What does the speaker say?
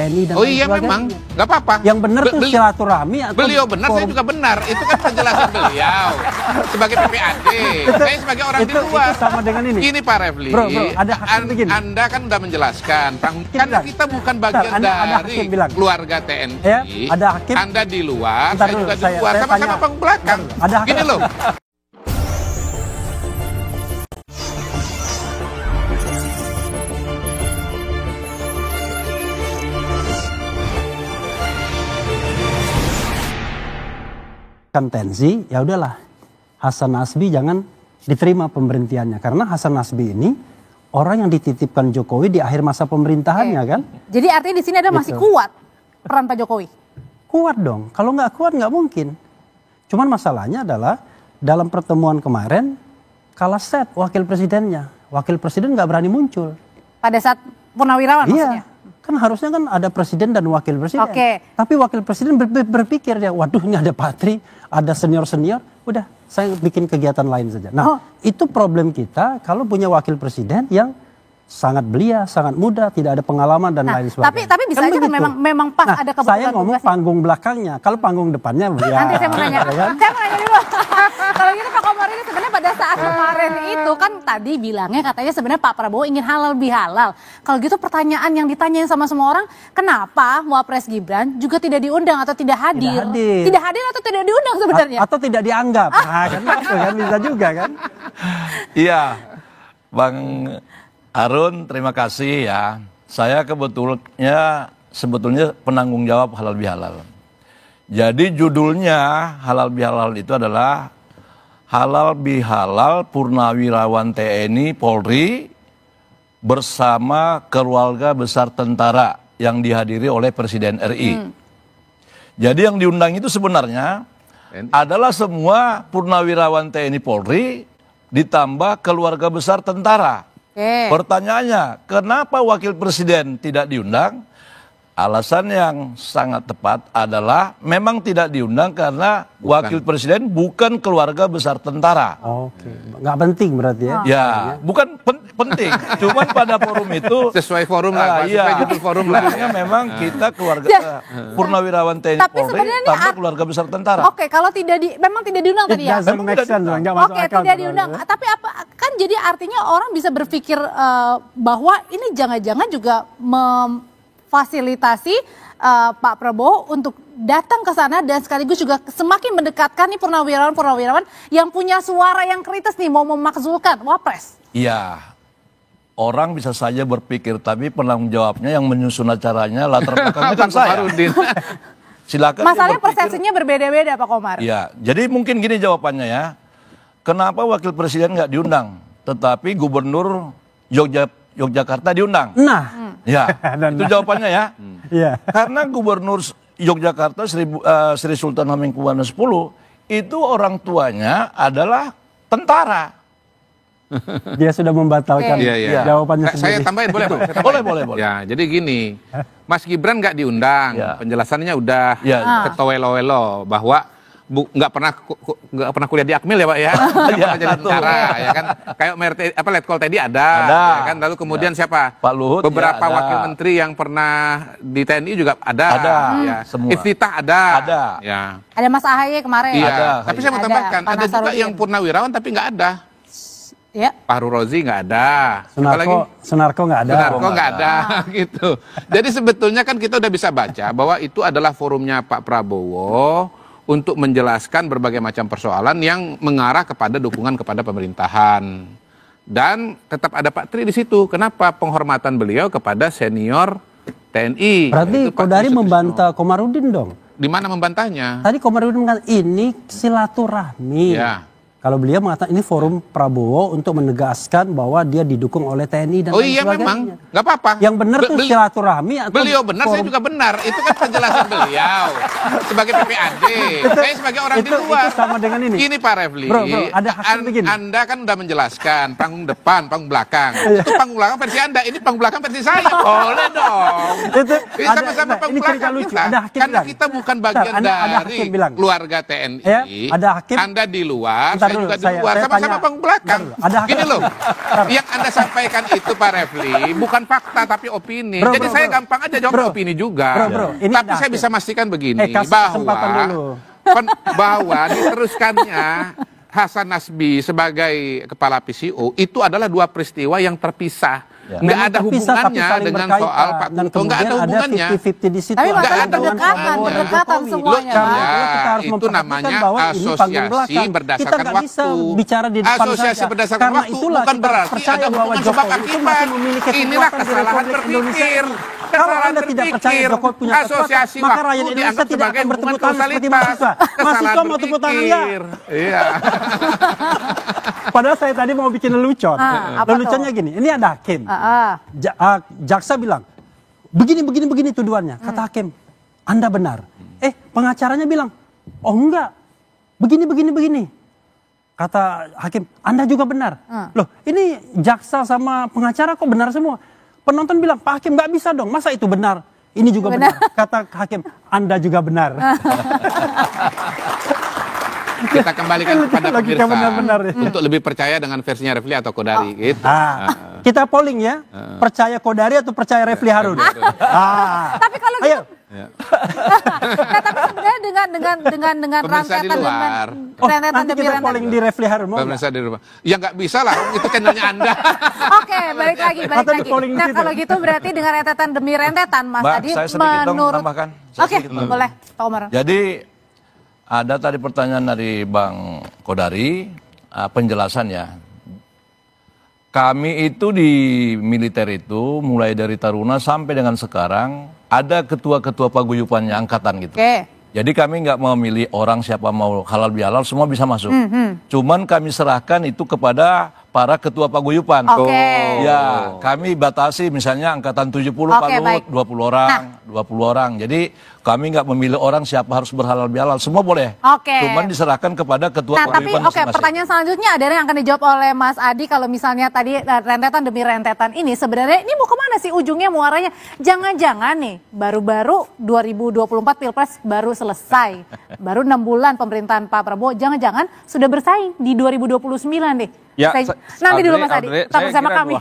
TNI dan Oh iya memang, nggak apa-apa. Yang benar tuh silaturahmi atau beliau benar, saya juga benar. Itu kan penjelasan beliau sebagai PPAD. Saya sebagai orang di luar. Itu sama dengan ini. Gini Pak Refli, bro, ada hakim begini. Anda kan udah menjelaskan, karena kita bukan bagian dari keluarga TNI. Ya, ada hakim. Anda di luar, saya juga di luar, sama-sama panggung belakang. Ada hakim. Gini loh. Tensi, ya udahlah Hasan Nasbi jangan diterima pemberhentiannya karena Hasan Nasbi ini orang yang dititipkan Jokowi di akhir masa pemerintahannya kan. Jadi artinya di sini ada masih kuat peran Pak Jokowi. Kuat dong, kalau nggak kuat nggak mungkin. Cuman masalahnya adalah dalam pertemuan kemarin kalah set wakil presidennya, wakil presiden nggak berani muncul. Pada saat Purnawirawan maksudnya. Kan harusnya kan ada presiden dan wakil presiden. Tapi wakil presiden berpikir ya, waduh ini ada Patri, ada senior-senior, udah saya bikin kegiatan lain saja. Nah, itu problem kita kalau punya wakil presiden yang sangat belia, sangat muda, tidak ada pengalaman dan lain sebagainya. Tapi bisa aja kan memang pas ada kebetulan. Saya ngomong panggung belakangnya, kalau panggung depannya ya. Nanti saya mau nanya. Saya mau nanya dulu. Kalau gitu Pak Komar ini sebenarnya pada saat kemarin itu kan tadi bilangnya katanya sebenarnya Pak Prabowo ingin halal bihalal. Kalau gitu pertanyaan yang ditanyain sama semua orang, kenapa Wapres Gibran juga tidak diundang atau tidak hadir? Tidak hadir atau tidak diundang sebenarnya? Atau tidak dianggap. Nah, kan bisa juga kan? Iya, Bang Harun, terima kasih ya. Saya sebetulnya penanggung jawab halal bihalal. Jadi judulnya halal bihalal itu adalah halal bihalal Purnawirawan TNI Polri bersama keluarga besar tentara yang dihadiri oleh Presiden RI. Jadi yang diundang itu sebenarnya adalah semua Purnawirawan TNI Polri ditambah keluarga besar tentara. Pertanyaannya, kenapa wakil presiden tidak diundang? Alasan yang sangat tepat adalah memang tidak diundang karena wakil presiden bukan keluarga besar tentara. Oke, nggak penting berarti ya? Ya, bukan penting. Cuman pada forum itu sesuai forum lah, sesuai forum lah. Memang kita keluarga Purnawirawan TNI Polri tanpa keluarga besar tentara. Oke, kalau memang tidak diundang tadi ya? Oke, tidak diundang. Tapi apa kan jadi artinya orang bisa berpikir bahwa ini jangan-jangan juga fasilitasi Pak Prabowo untuk datang ke sana dan sekaligus juga semakin mendekatkan nih purnawirawan yang punya suara yang kritis nih mau memakzulkan Wapres. Iya, orang bisa saja berpikir tapi penanggung jawabnya yang menyusun acaranya latar belakangnya kan saya. Silakan. Masalahnya persepsinya berbeda-beda Pak Komar. Iya, jadi mungkin gini jawabannya ya. Kenapa wakil presiden nggak diundang, tetapi gubernur Yogyakarta diundang? Nah. Ya, itu jawabannya ya. Iya. Karena Gubernur Yogyakarta Sri Sultan Hamengkubuwono X itu orang tuanya adalah tentara. Dia sudah membatalkan jawabannya sendiri. Saya tambahin boleh Pak? Boleh. Ya, jadi gini, Mas Gibran nggak diundang, penjelasannya udah ketowelo-welo bahwa nggak pernah kuliah di Akmil ya Pak ya, jadi tentara ya kan, kayak Letkol Teddy ada. Ya kan, lalu kemudian siapa? Pak Luhut. Beberapa wakil menteri yang pernah di TNI juga ada. Ya. Semua. Iftitah ada. Ya. Ada Mas Ahaye kemarin. Iya. Tapi saya mau tambahkan, ada juga yang purnawirawan tapi nggak ada. Ya. Fahru Rozi nggak ada. Sunarko nggak ada. Sunarko nggak ada gitu. Jadi sebetulnya kan kita udah bisa baca bahwa itu adalah forumnya Pak Prabowo untuk menjelaskan berbagai macam persoalan yang mengarah kepada dukungan kepada pemerintahan. Dan tetap ada Pak Tri di situ. Kenapa? Penghormatan beliau kepada senior TNI. Berarti Kodari membantah Komarudin dong? Di mana membantahnya? Tadi Komarudin mengatakan ini silaturahmi. Ya. Kalau beliau mengatakan ini forum Prabowo untuk menegaskan bahwa dia didukung oleh TNI dan lain sebagainya. Memang, nggak apa-apa. Yang benar tuh silaturahmi atau beliau benar, saya juga benar. Itu kan penjelasan beliau sebagai PPAD. Saya sebagai orang di luar. Itu sama dengan ini. Gini Pak Refli, ada hakim begini. Anda kan udah menjelaskan panggung depan, panggung belakang. Itu panggung belakang versi Anda, ini panggung belakang versi saya. Boleh dong. Sama-sama panggung belakang kita. Karena kita bukan bagian dari keluarga TNI. Ada hakim. Anda di luar, saya juga di luar, sama-sama panggung belakang. Gini loh, yang Anda sampaikan itu Pak Refli bukan fakta tapi opini. Jadi saya gampang aja jawab opini juga. Tapi saya bisa memastikan begini, bahwa diteruskannya Hasan Nasbi sebagai kepala PCO itu adalah dua peristiwa yang terpisah. Nggak ada hubungannya dengan soal Pak Kunto, nggak ada hubungannya. Tapi nggak ada berdekatan semuanya. Itu namanya asosiasi berdasarkan waktu. Asosiasi berdasarkan waktu bukan berarti ada hubungan sebab akibat. Inilah kesalahan berpikir. Kalau Anda tidak percaya Jokowi punya asosiasi maka rakyat waktu Indonesia dianggap tidak sebagai akan bertepuk hubungan tangan seperti kausalitas. mahasiswa. Mahasiswa mau tepuk tangan ya. Iya. Padahal saya tadi mau bikin lelucon. Leluconnya gini, ini ada hakim. Jaksa bilang, begini tuduhannya. Kata hakim, Anda benar. Pengacaranya bilang, oh enggak, begini. Kata hakim, Anda juga benar. Loh, ini jaksa sama pengacara kok benar semua. Penonton bilang, Pak Hakim nggak bisa dong, masa itu benar? Ini juga benar. Kata hakim, Anda juga benar. Kita kembalikan kepada pemirsa untuk lebih percaya dengan versinya Refli atau Kodari. Gitu. Kita polling ya, percaya Kodari atau percaya Refli Harun? Tapi kalau gitu, tapi sebenarnya dengan pemirsa di luar. Nanti kita polling di Refli Harun. Pemirsa di rumah. Ya nggak bisa lah, itu channelnya Anda. Oke, balik lagi. Nah kalau gitu berarti dengan rentetan demi rentetan, Mas Adi menurut. Oke, boleh, Pak Komar. Jadi ada tadi pertanyaan dari Bang Kodari, penjelasannya. Kami itu di militer itu mulai dari Taruna sampai dengan sekarang ada ketua-ketua paguyupannya angkatan gitu. Jadi kami nggak memilih orang siapa mau halal bihalal, semua bisa masuk. Cuman kami serahkan itu kepada para ketua paguyupan. Ya, kami batasi misalnya angkatan 70 Palut 20 orang, 20 orang. Jadi kami nggak memilih orang siapa harus berhalal bihalal, semua boleh. Cuman diserahkan kepada ketua paguyupan masing-masing. Pertanyaan selanjutnya ada yang akan dijawab oleh Mas Adi. Kalau misalnya tadi rentetan demi rentetan ini sebenarnya ini mau kemana sih ujungnya muaranya? Jangan-jangan nih baru-baru 2024 Pilpres baru selesai. Baru 6 bulan pemerintahan Pak Prabowo, jangan-jangan sudah bersaing di 2029 deh. Ya, nanti dulu Mas Adi, tetap bersama kami.